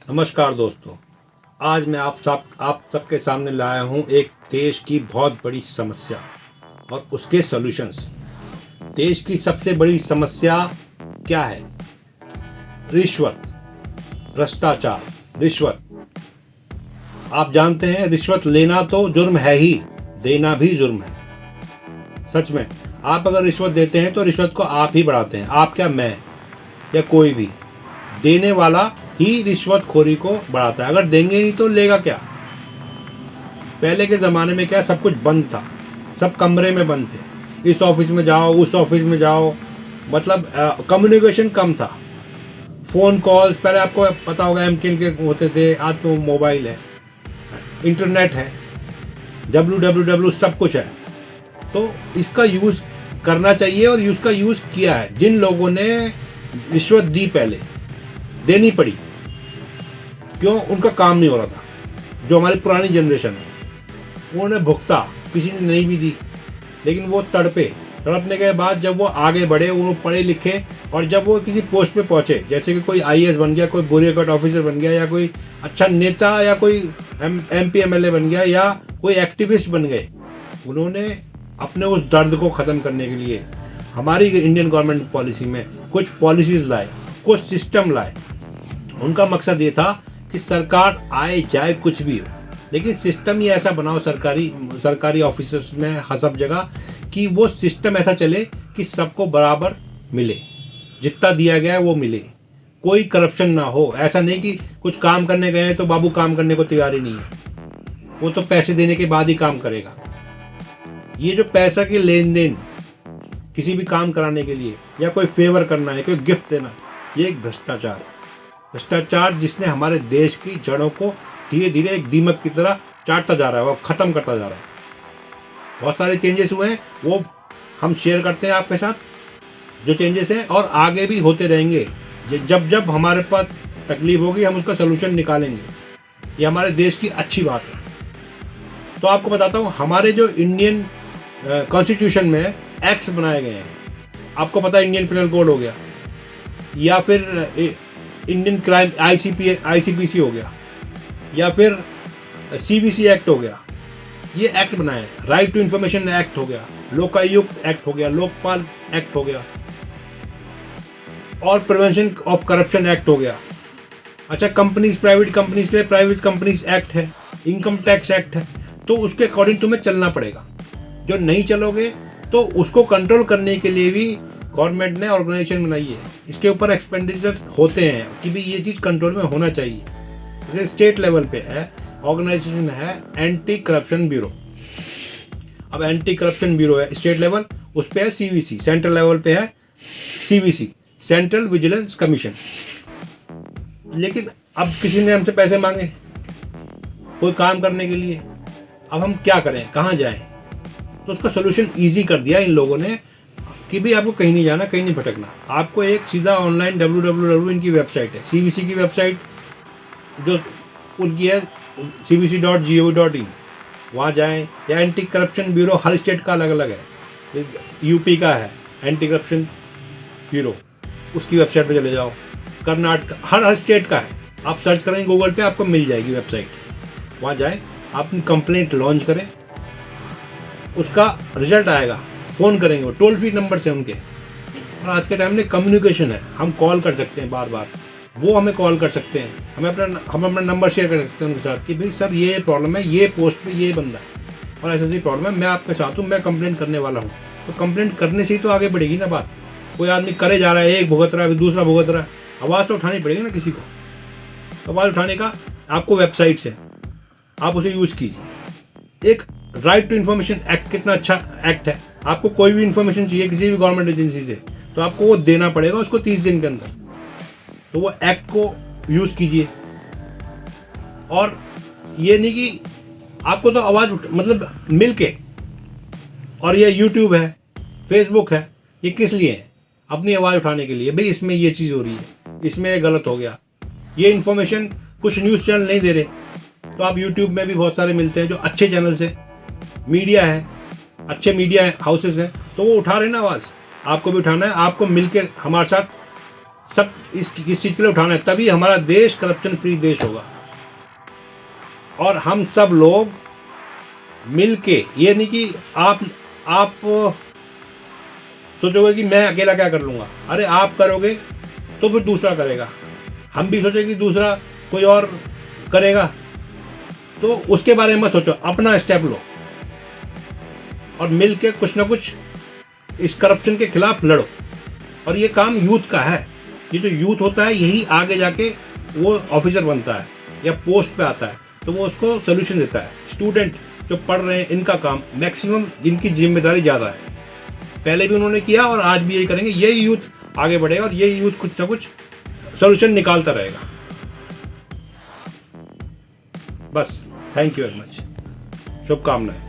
नमस्कार दोस्तों। आज मैं आप सबके सामने लाया हूं एक देश की बहुत बड़ी समस्या और उसके सॉल्यूशंस। देश की सबसे बड़ी समस्या क्या है? रिश्वत, भ्रष्टाचार, रिश्वत। आप जानते हैं रिश्वत लेना तो जुर्म है ही, देना भी जुर्म है। सच में आप अगर रिश्वत देते हैं तो रिश्वत को आप ही बढ़ाते हैं। आप क्या, मैं या कोई भी देने वाला ही रिश्वतखोरी को बढ़ाता है। अगर देंगे नहीं तो लेगा क्या? पहले के ज़माने में क्या, सब कुछ बंद था, सब कमरे में बंद थे। इस ऑफिस में जाओ, उस ऑफिस में जाओ, मतलब कम्युनिकेशन कम था। फ़ोन कॉल्स पहले आपको पता होगा एमटीएल के होते थे, आज तो मोबाइल है, इंटरनेट है, www सब कुछ है। तो इसका यूज़ करना चाहिए और इसका यूज़ किया है। जिन लोगों ने रिश्वत दी, पहले देनी पड़ी, क्यों? उनका काम नहीं हो रहा था। जो हमारी पुरानी जनरेशन है उन्होंने भुगता, किसी ने नहीं भी दी, लेकिन वो तड़पने के बाद जब वो आगे बढ़े, वो पढ़े लिखे और जब वो किसी पोस्ट पे पहुँचे, जैसे कि कोई आईएएस बन गया, कोई ब्यूरोक्रेट ऑफिसर बन गया, या कोई अच्छा नेता, या कोई एमपी एमएलए बन गया, या कोई एक्टिविस्ट बन गए, उन्होंने अपने उस दर्द को ख़त्म करने के लिए हमारी इंडियन गवर्नमेंट पॉलिसी में कुछ पॉलिसीज़ लाए, कुछ सिस्टम लाए। उनका मकसद ये था कि सरकार आए जाए कुछ भी हो, लेकिन सिस्टम ही ऐसा बनाओ सरकारी ऑफिसर्स में हर सब जगह, कि वो सिस्टम ऐसा चले कि सबको बराबर मिले, जितना दिया गया है वो मिले, कोई करप्शन ना हो। ऐसा नहीं कि कुछ काम करने गए हैं तो बाबू काम करने को तैयार ही नहीं है, वो तो पैसे देने के बाद ही काम करेगा। ये जो पैसा की लेन देन किसी भी काम कराने के लिए, या कोई फेवर करना है, कोई गिफ्ट देना, ये एक भ्रष्टाचार जिसने हमारे देश की जड़ों को धीरे धीरे एक दीमक की तरह चाटता जा रहा है, वो ख़त्म करता जा रहा है। बहुत सारे चेंजेस हुए हैं, वो हम शेयर करते हैं आपके साथ, जो चेंजेस हैं, और आगे भी होते रहेंगे। जब जब हमारे पास तकलीफ होगी हम उसका सलूशन निकालेंगे। ये हमारे देश की अच्छी बात है। तो आपको बताता हूँ, हमारे जो इंडियन कॉन्स्टिट्यूशन में एक्ट्स बनाए गए हैं, आपको पता है इंडियन पिनल कोड हो गया, या फिर इंडियन क्राइम आईसीपीसी हो गया, या फिर सीवीसी एक्ट हो गया। ये एक्ट बनाए हैं। राइट टू इन्फॉर्मेशन एक्ट हो गया, लोकायुक्त एक्ट हो गया, लोकपाल एक्ट हो गया, और प्रिवेंशन ऑफ करप्शन एक्ट हो गया। अच्छा, प्राइवेट कंपनीज के लिए प्राइवेट कंपनीज एक्ट है, इनकम टैक्स एक्ट है। तो उसके अकॉर्डिंग तुम्हें चलना पड़ेगा। जो नहीं चलोगे तो उसको कंट्रोल करने के लिए भी गवर्नमेंट ने ऑर्गेनाइजेशन बनाई है। इसके ऊपर एक्सपेंडिचर होते हैं कि भी ये चीज़ कंट्रोल में होना चाहिए। जैसे स्टेट लेवल पे है, ऑर्गेनाइजेशन है एंटी करप्शन ब्यूरो। अब एंटी करप्शन ब्यूरो है स्टेट लेवल, उस पे है सीवीसी, सेंट्रल लेवल पे है सीवीसी, सेंट्रल विजिलेंस कमीशन। लेकिन अब किसी ने हमसे पैसे मांगे कोई काम करने के लिए, अब हम क्या करें, कहाँ जाएं? तो उसका सोल्यूशन इजी कर दिया इन लोगों ने कि भी आपको कहीं नहीं जाना, कहीं नहीं भटकना। आपको एक सीधा ऑनलाइन www इनकी वेबसाइट है, सीवीसी की वेबसाइट जो उनकी है cbc.gov.in, वहाँ जाएं। या एंटी करप्शन ब्यूरो हर स्टेट का अलग अलग है, यूपी का है एंटी करप्शन ब्यूरो, उसकी वेबसाइट पे चले जाओ। कर्नाटक, हर स्टेट का है। आप सर्च करेंगे गूगल पे, आपको मिल जाएगी वेबसाइट। वहाँ जाएं, आप अपनी कंप्लेंट लॉन्च करें, उसका रिजल्ट आएगा, फ़ोन करेंगे, वो टोल फ्री नंबर से उनके। और आज के टाइम में कम्युनिकेशन है, हम कॉल कर सकते हैं बार बार, वो हमें कॉल कर सकते हैं, हम अपना नंबर शेयर कर सकते हैं उनके साथ कि भाई सर ये प्रॉब्लम है, ये पोस्ट पे ये बंदा है और ऐसी प्रॉब्लम है, मैं आपके साथ हूँ, मैं कंप्लेंट करने वाला हूँ। तो कंप्लेंट करने से ही तो आगे बढ़ेगी ना बात। कोई आदमी करे जा रहा है, एक भुगत रहा है, दूसरा भुगत रहा है, आवाज़ तो उठानी पड़ेगी ना किसी को। आवाज़ उठाने का आपको वेबसाइट्स है, आप उसे यूज़ कीजिए। एक राइट टू इन्फॉर्मेशन एक्ट कितना अच्छा एक्ट है। आपको कोई भी इन्फॉर्मेशन चाहिए किसी भी गवर्नमेंट एजेंसी से, तो आपको वो देना पड़ेगा उसको 30 दिन के अंदर। तो वो एक्ट को यूज़ कीजिए। और ये नहीं कि आपको तो आवाज़ मतलब मिल के, और ये यूट्यूब है, फेसबुक है, ये किस लिए है? अपनी आवाज़ उठाने के लिए, भाई इसमें ये चीज़ हो रही है, इसमें ये गलत हो गया। ये इन्फॉर्मेशन कुछ न्यूज़ चैनल नहीं दे रहे, तो आप यूट्यूब में भी बहुत सारे मिलते हैं जो अच्छे चैनल्स हैं, मीडिया है, अच्छे मीडिया हाउसेस हैं, तो वो उठा रहे ना आवाज़। आपको भी उठाना है, आपको मिलकर हमारे साथ सब इस चीज़ के लिए उठाना है, तभी हमारा देश करप्शन फ्री देश होगा। और हम सब लोग मिल के, ये नहीं कि आप सोचोगे कि मैं अकेला क्या कर लूँगा, अरे आप करोगे तो फिर दूसरा करेगा, हम भी सोचेंगे कि दूसरा कोई और करेगा, तो उसके बारे में मत सोचो, अपना स्टेप लो और मिल के कुछ ना कुछ इस करप्शन के खिलाफ लड़ो। और ये काम यूथ का है, ये जो यूथ होता है यही आगे जाके वो ऑफिसर बनता है या पोस्ट पे आता है, तो वो उसको सोल्यूशन देता है। स्टूडेंट जो पढ़ रहे हैं इनका काम, मैक्सिमम जिनकी जिम्मेदारी ज़्यादा है, पहले भी उन्होंने किया और आज भी यही करेंगे, यही यूथ आगे बढ़ेगा और यही यूथ कुछ ना कुछ सोल्यूशन निकालता रहेगा। बस, थैंक यू वेरी मच, शुभकामनाएं।